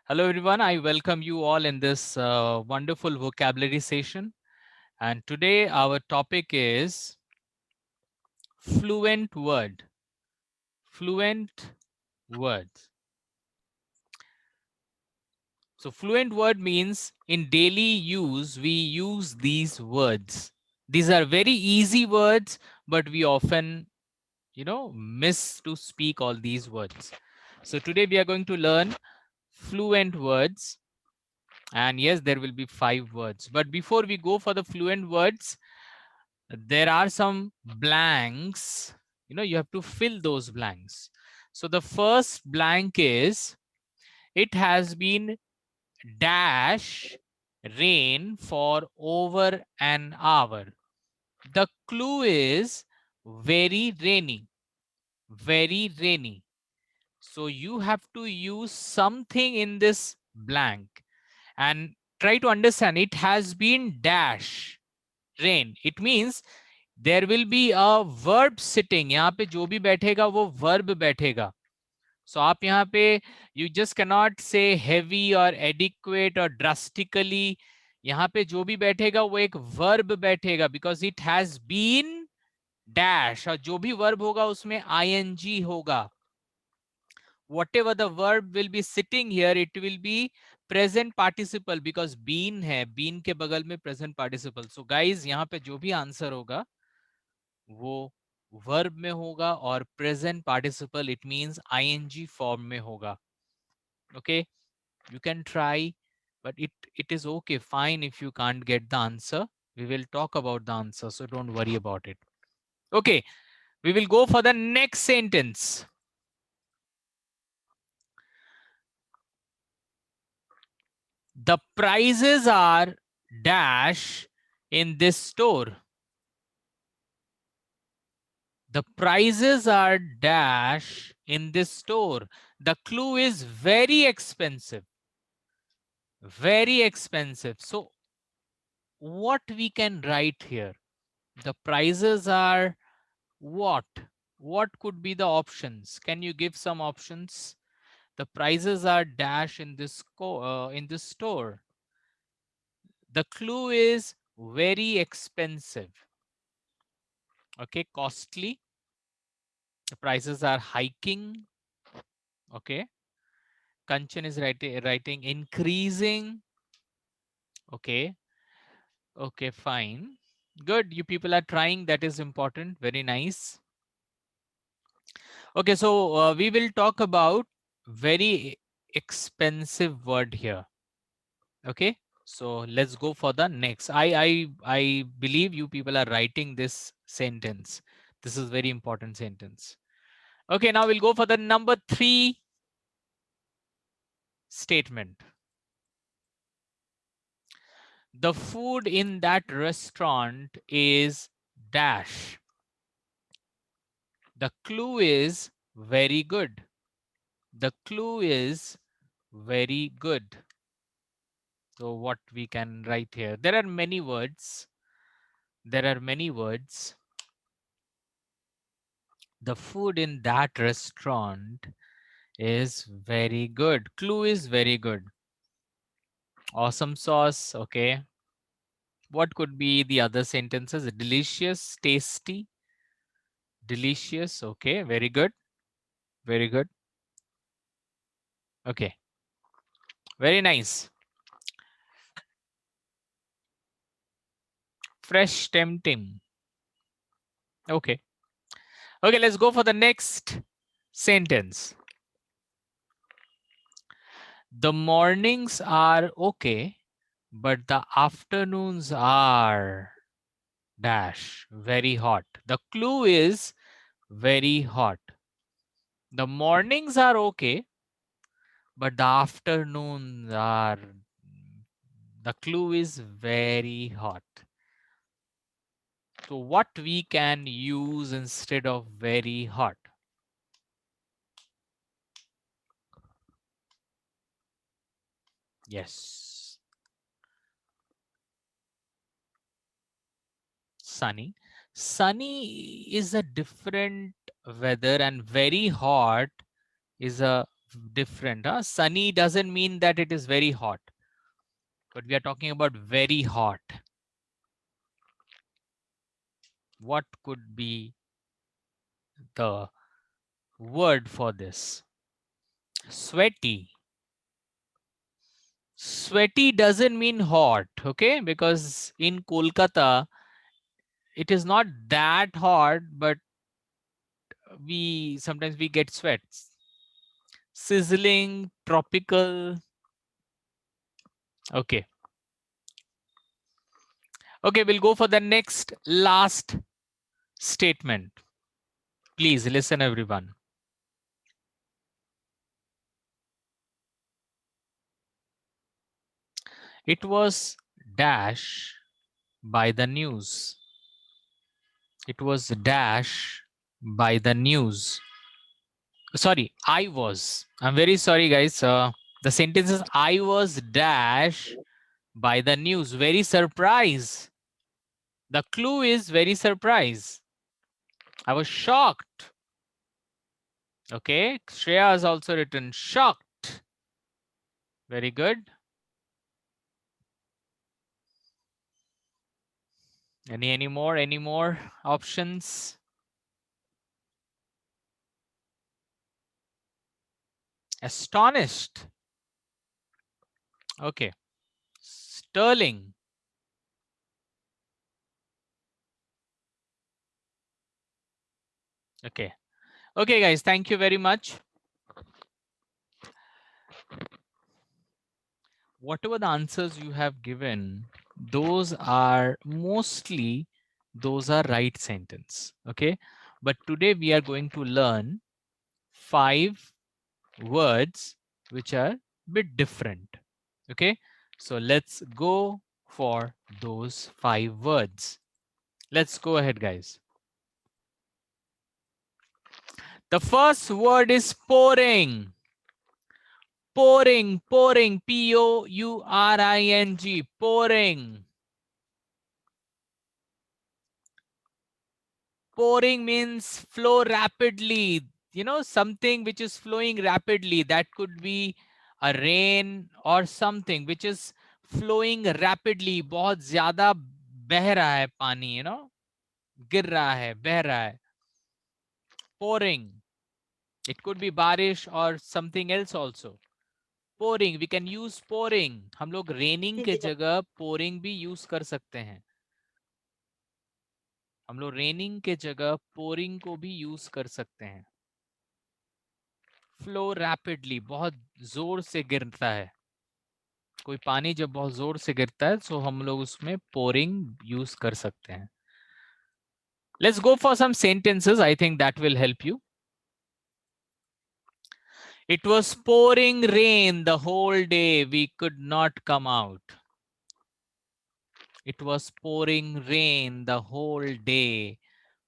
Hello, everyone. I welcome you all in this wonderful vocabulary session. And today our topic is fluent word. Fluent words. So, fluent word means in daily use, we use these words. These are very easy words, but we often, miss to speak all these words. So, today we are going to learn fluent words. And yes, there will be 5 words. But before we go for the fluent words, there are some blanks. You have to fill those blanks. So the first blank is, it has been dash rain for over an hour. The clue is very rainy. Very rainy. So you have to use something in this blank and try to understand. It has been dash rain. It means there will be a verb sitting. यहाँ पे जो भी बैठेगा वो verb बैठेगा. So आप यहाँ पे you just cannot say heavy or adequate or drastically. यहाँ पे जो भी बैठेगा वो एक verb बैठेगा because it has been dash, और जो भी verb होगा उसमें ing होगा. Whatever the verb will be sitting here, it will be present participle because been है, been के बगल में present participle. So guys, यहाँ पे जो भी आंसर होगा वो वर्ब में होगा और present participle it means ING form में होगा. Okay, you can try, but it is okay, fine if you can't get the answer. We will talk about the answer, so don't worry about it. Okay, we will go for the next sentence. The prices are dash in this store. The prices are dash in this store. The clue is very expensive. Very expensive. So what we can write here? The prices are what? What could be the options? Can you give some options? The prices are dash in this store. The clue is very expensive. Okay, costly. The prices are hiking. Okay. Kanchan is writing increasing. Okay. Okay, fine. Good. You people are trying. That is important. Very nice. Okay, so we will talk about very expensive word here. Okay, so let's go for the next. I believe you people are writing this sentence. This is very important sentence. Okay, now we'll go for the number 3 statement. The food in that restaurant is dash. The clue is very good. The clue is very good. So what we can write here? There are many words. There are many words. The food in that restaurant is very good. Clue is very good. Awesome sauce. Okay. What could be the other sentences? Delicious, tasty, delicious. Okay. Very good. Very good. Okay. Very nice. Fresh, tempting. Okay. Okay. Let's go for the next sentence. The mornings are okay, but the afternoons are dash very hot. The clue is very hot. The mornings are okay, but the afternoons are, the clue is very hot. So what we can use instead of very hot? Yes, sunny. Sunny is a different weather and very hot is a different. Huh? Sunny doesn't mean that it is very hot, but we are talking about very hot. What could be the word for this? Sweaty. Sweaty doesn't mean hot, okay? Because in Kolkata, it is not that hot, but we sometimes we get sweats. Sizzling, tropical. Okay. Okay, we'll go for the next last statement. Please listen, everyone. It was dash by the news. It was dash by the news. Sorry, I was. I'm very sorry, guys. The sentence is I was dash by the news. Very surprised. The clue is very surprised. I was shocked. Okay, Shreya has also written shocked. Very good. Any more options? Astonished. Okay. Sterling. Okay. Okay, guys, thank you very much. Whatever the answers you have given, those are mostly, those are right sentence. Okay. But today we are going to learn 5 words which are bit different. Okay. So let's go for those 5 words. Let's go ahead, guys. The first word is pouring. Pouring, pouring, Pouring, pouring. Pouring means flow rapidly. You know, something which is flowing rapidly. That could be a rain or something which is flowing rapidly. बहुत ज़्यादा बह रहा है पानी, you know, गिर रहा है, बह रहा है. Pouring. It could be बारिश or something else also. Pouring, we can use pouring. हम लोग raining के जगह pouring भी use कर सकते हैं. हम लोग raining के जगह pouring को भी use कर सकते हैं. Flow rapidly, बहुत जोर से गिरता है. कोई पानी जब बहुत जोर से गिरता है तो हम लोग उसमें pouring use कर सकते हैं. Let's go for some sentences. I think that will help you. It was pouring rain the whole day. We could not come out. It was pouring rain the whole day.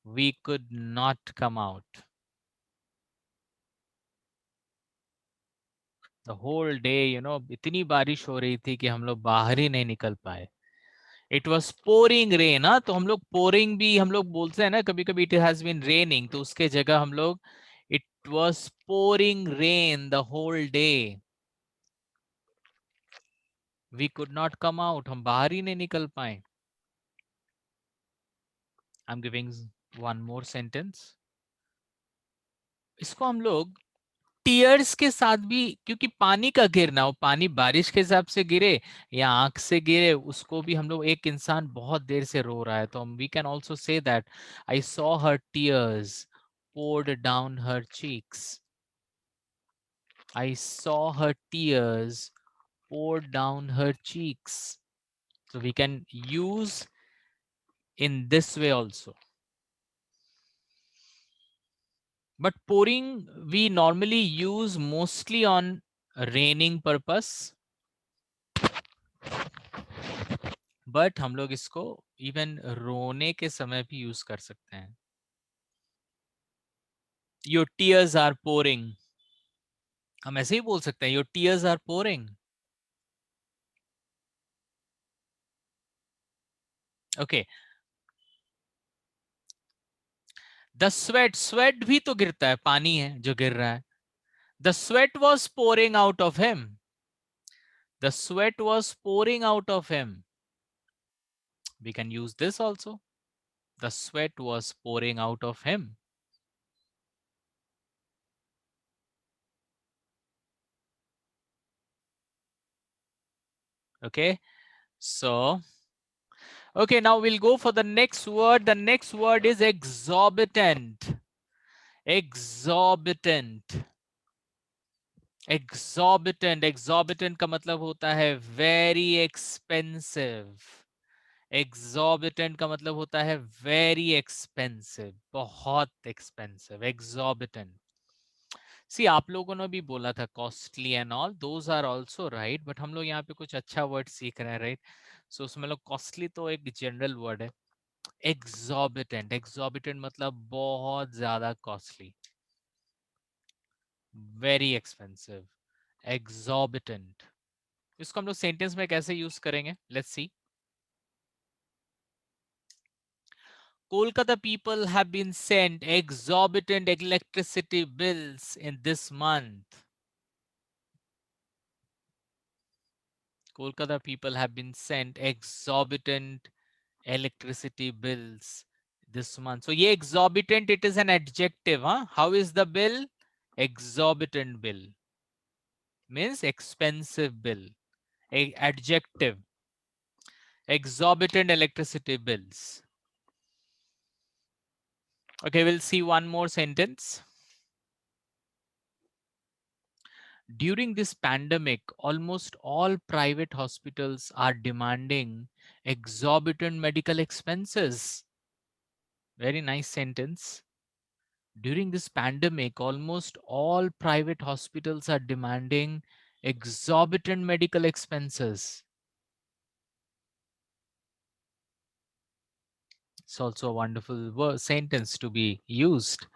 We could not come out. The whole day, you know, इतनी बारिश हो रही थी कि हम लोग बाहर ही नहीं निकल पाए. It was pouring rain. हाँ, तो हम लोग pouring भी हम लोग बोलते हैं ना कभी कभी it has been raining, तो उसके जगह हम लोग it was pouring rain the whole day. We could not come out. हम बाहर ही नहीं निकल पाए. I'm giving one more sentence. इसको हम लोग टीयर्स के साथ भी, क्योंकि पानी का गिरना, वो पानी बारिश के हिसाब से गिरे या आंख से गिरे, उसको भी हम लोग, एक इंसान बहुत देर से रो रहा है तो हम we can also say that I saw her tears poured down her cheeks. I saw her tears poured down her cheeks. So we can use in this way also. But pouring we normally use mostly on raining purpose. But हम लोग इसको even रोने के समय भी use कर सकते हैं. योर टीयर्स आर पोरिंग, हम ऐसे ही बोल सकते हैं your tears are pouring. Okay. The sweat, sweat भी तो गिरता है, पानी है जो गिर रहा है. The sweat was pouring out of him. The sweat was pouring out of him. We can use this also. The sweat was pouring out of him. Okay. So, okay, now we'll go for the next word. The next word is exorbitant. Exorbitant. Exorbitant. Exorbitant का मतलब होता है very expensive. Exorbitant का मतलब होता है very expensive. बहुत expensive. Exorbitant. सी आप लोगों ने भी बोला था costly and all, those are also right, but हम लोग यहाँ पे कुछ अच्छा वर्ड सीख रहे हैं, राइट? सो उसमें लोग कॉस्टली तो एक जनरल वर्ड है। एग्जॉर्बिटेंट, एग्जॉर्बिटेंट मतलब बहुत ज्यादा कॉस्टली, वेरी एक्सपेंसिव, एग्जॉर्बिटेंट। इसको हम लोग सेंटेंस में कैसे यूज करेंगे, let's see. Kolkata people have been sent exorbitant electricity bills in this month. Kolkata people have been sent exorbitant electricity bills this month. So, ye exorbitant, it is an adjective. Huh? How is the bill? Exorbitant bill means expensive bill. Adjective. Exorbitant electricity bills. Okay, we'll see one more sentence. During this pandemic, almost all private hospitals are demanding exorbitant medical expenses. Very nice sentence. During this pandemic, almost all private hospitals are demanding exorbitant medical expenses. It's also a wonderful sentence to be used.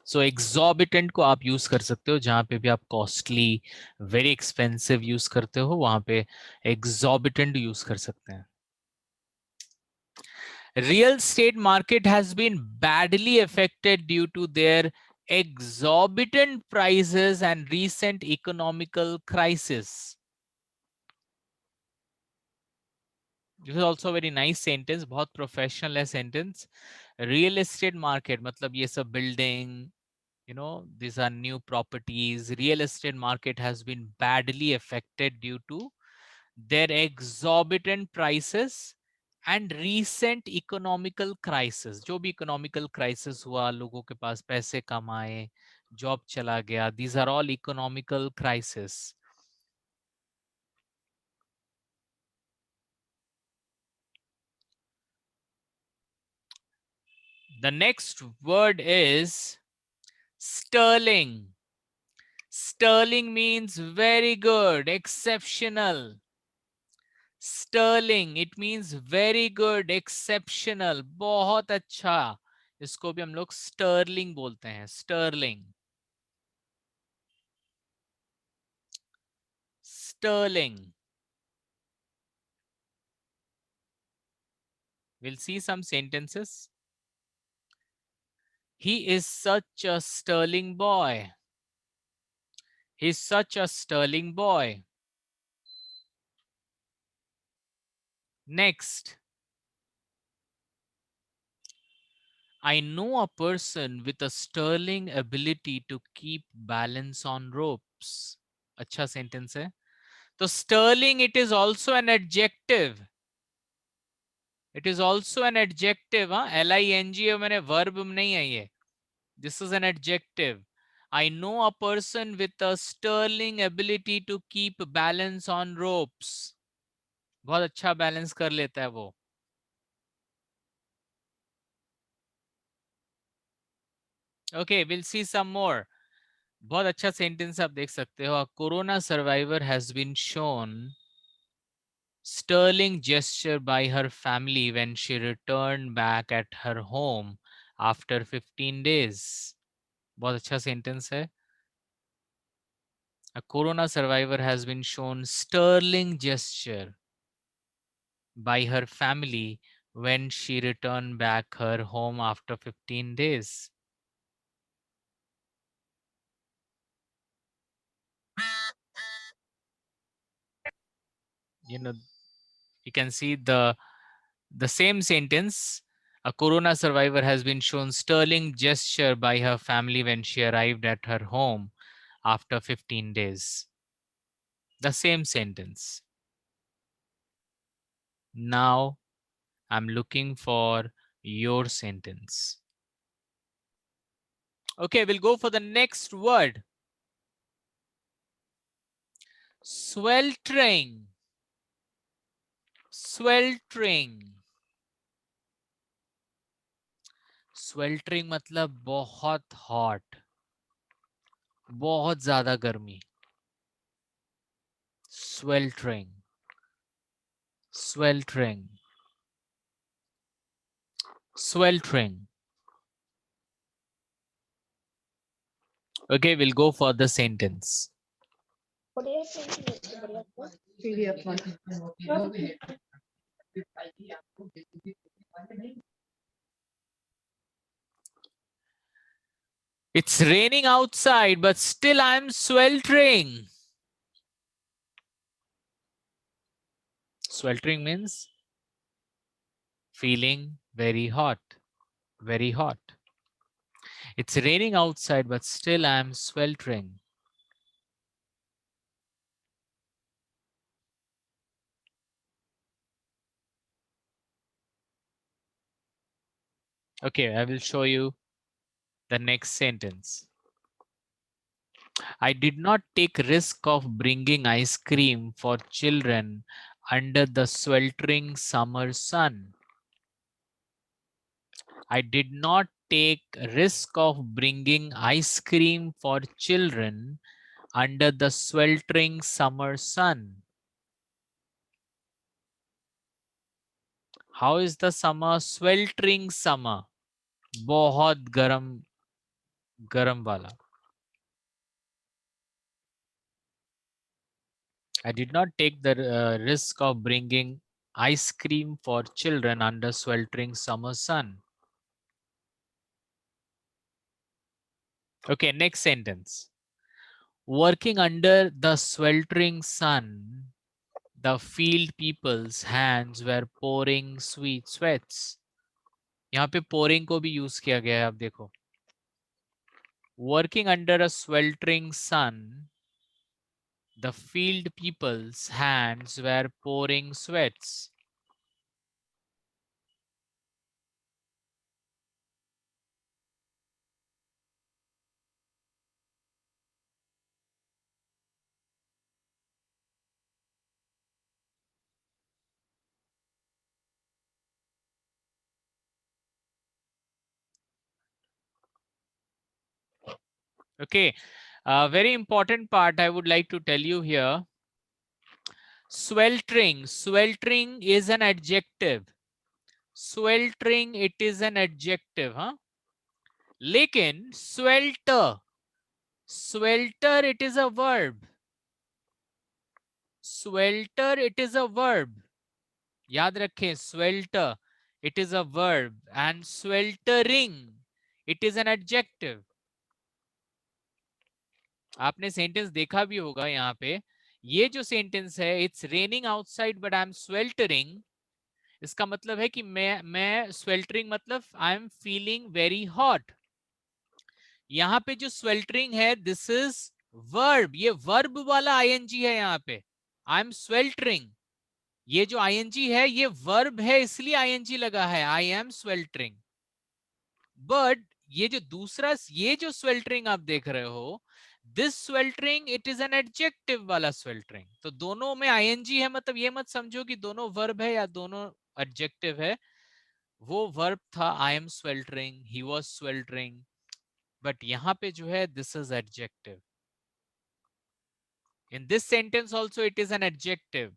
So exorbitant को आप use कर सकते हो जहां पे भी आप costly, very expensive use करते हो, वहां पे exorbitant यूज कर सकते हैं. Real estate market has been badly affected due to their exorbitant prices and recent economical crisis. This is also a very nice sentence, बहुत professional है sentence. Real estate market मतलब ये सब building, you know, these are new properties. Real estate market has been badly affected due to their exorbitant prices and recent economical crisis. जो भी economical crisis हुआ, लोगों के पास पैसे कम आए, job चला गया, these are all economical crisis. The next word is sterling. Sterling means very good, exceptional. Sterling, it means very good, exceptional, बहुत अच्छा. इसको भी हम लोग sterling बोलते हैं, sterling. Sterling. We'll see some sentences. He is such a sterling boy. He's such a sterling boy. Next. I know a person with a sterling ability to keep balance on ropes. अच्छा sentence है. So sterling, it is also an adjective. It is also an adjective. Huh? L-I-N-G मैंने verb नहीं है ये. This is an adjective. I know a person with a sterling ability to keep balance on ropes. बहुत अच्छा balance कर लेता है वो. Okay, we'll see some more. बहुत अच्छा sentence आप देख सकते हो. A corona survivor has been shown sterling gesture by her family when she returned back at her home after 15 days. बहुत अच्छा sentence है. A corona survivor has been shown sterling gesture by her family when she returned back her home after 15 days. you know, you can see the same sentence. A corona survivor has been shown sterling gesture by her family when she arrived at her home after 15 days. The same sentence. Now I'm looking for your sentence. Okay, we'll go for the next word. Sweltering. Sweltering. Sweltering मतलब बहुत hot, बहुत ज्यादा गर्मी. Sweltering. Sweltering. Sweltering. Okay, we'll go for the sentence. It's raining outside, but still I'm sweltering. Sweltering means feeling very hot, very hot. It's raining outside, but still I'm sweltering. Okay, I will show you the next sentence. I did not take risk of bringing ice cream for children under the sweltering summer sun. I did not take risk of bringing ice cream for children under the sweltering summer sun. How is the summer? Sweltering summer. बहुत गरम गरम वाला. I did not take the risk of bringing ice cream for children under sweltering summer sun. Okay, next sentence. Working under the sweltering sun, the field people's hands were pouring sweet sweats. यहाँ पे pouring को भी use किया गया है, आप देखो. Working under a sweltering sun, the field people's hands were pouring sweats. Okay, a very important part I would like to tell you here. Sweltering. Sweltering is an adjective. Sweltering, it is an adjective, huh? लेकिन swelter. Swelter, it is a verb. Swelter, it is a verb. याद रखें, swelter, it is a verb. And sweltering, it is an adjective. आपने sentence देखा भी होगा यहाँ पे. ये जो सेंटेंस है, it's raining outside but I am sweltering, इसका मतलब है कि मैं स्वेल्टरिंग मतलब I am feeling very hot. यहाँ पे जो स्वेल्टरिंग है, दिस इज वर्ब. ये वर्ब वाला आईएनजी है यहाँ पे. आई एम स्वेल्टरिंग, ये जो आईएनजी है ये वर्ब है, इसलिए आईएनजी लगा है. I am sweltering. बट ये जो दूसरा, ये जो स्वेल्टरिंग आप देख रहे हो, this sweltering, it is an adjective वाला स्वेल्टरिंग. तो दोनों में आईएनजी है, मतलब ये मत समझो कि दोनों वर्ब है या दोनों एडजेक्टिव है. वो वर्ब था I am sweltering, he was sweltering. But यहाँ पे जो है, this is adjective. In this sentence also it is an adjective.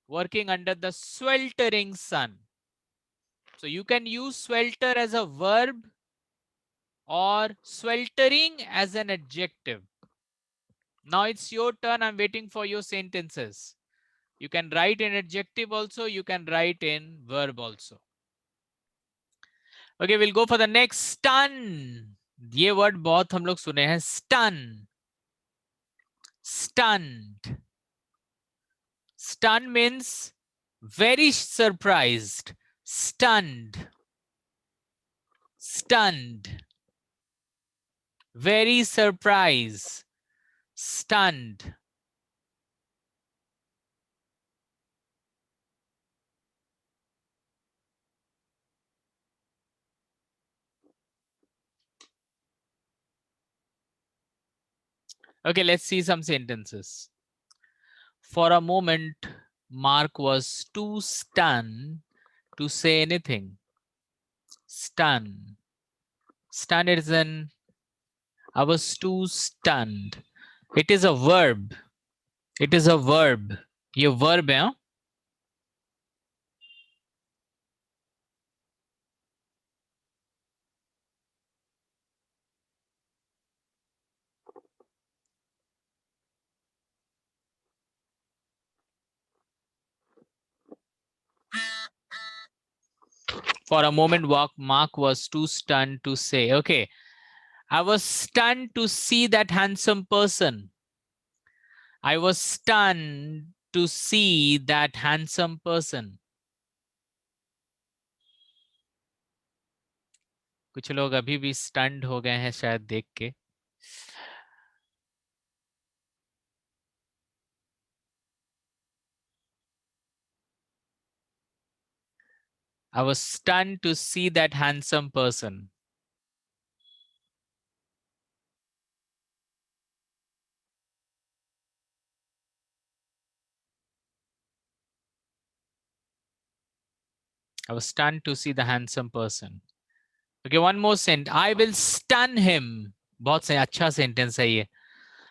Working under the sweltering sun. So you can use swelter as a verb or sweltering as an adjective. Now it's your turn. I'm waiting for your sentences. You can write in adjective also. You can write in verb also. Okay, we'll go for the next. Stun. ये word बहुत हम लोग सुने हैं. Stun. Stunned. Stunned means very surprised, stunned, stunned, very surprised, stunned. Okay, let's see some sentences. For a moment, Mark was too stunned to say anything. Stun. Stun is an I was too stunned. It is a verb. It is a verb. ये verb है. For a moment, Mark was too stunned to say. Okay. I was stunned to see that handsome person. I was stunned to see that handsome person. कुछ लोग अभी भी stunned हो गए हैं शायद देख के. I was stunned to see that handsome person. I was stunned to see the handsome person. Okay, one more sentence. I will stun him. बहुत से अच्छा sentence है ये.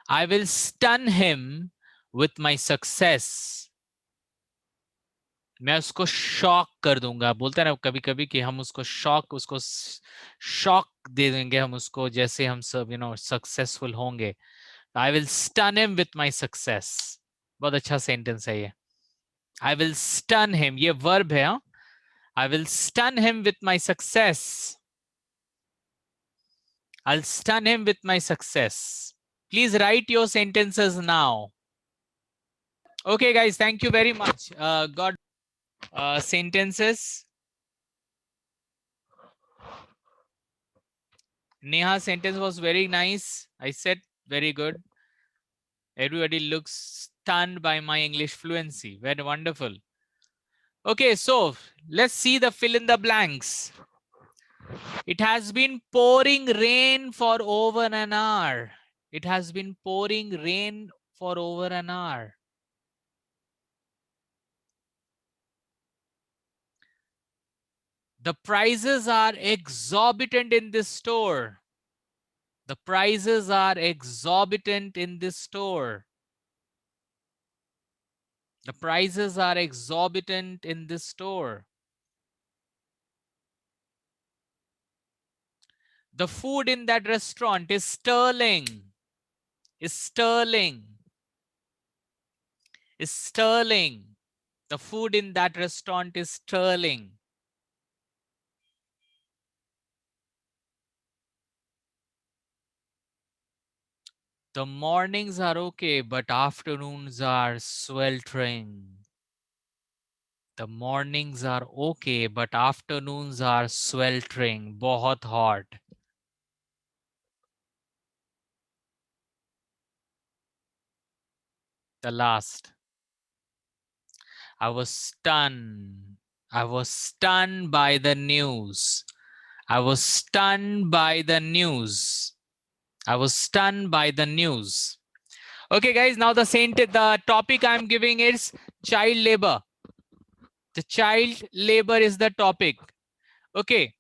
I will stun him with my success. मैं उसको shock कर दूंगा. बोलते हैं ना कभी कभी कि हम उसको शॉक दे देंगे हम उसको जैसे हम सब सक्सेसफुल होंगे. I will stun him with my success. बहुत अच्छा सेंटेंस है ये. I will stun him. ये वर्ब है. I will stun him with my success. I'll stun him with my success. Please write your sentences now. Okay, guys, thank you very much. Got sentences. Neha sentence was very nice. I said very good. Everybody looks stunned by my English fluency. Very wonderful. Okay, so let's see the fill in the blanks. It has been pouring rain for over an hour. It has been pouring rain for over an hour. The prices are exorbitant in this store. The prices are exorbitant in this store. The prices are exorbitant in this store. The food in that restaurant is sterling. Is sterling. Is sterling. The food in that restaurant is sterling. The mornings are okay, but afternoons are sweltering. The mornings are okay, but afternoons are sweltering. बहुत hot. The last. I was stunned. I was stunned by the news. I was stunned by the news. I was stunned by the news. Okay, guys, now the topic I'm giving is child labor. The child labor is the topic. Okay,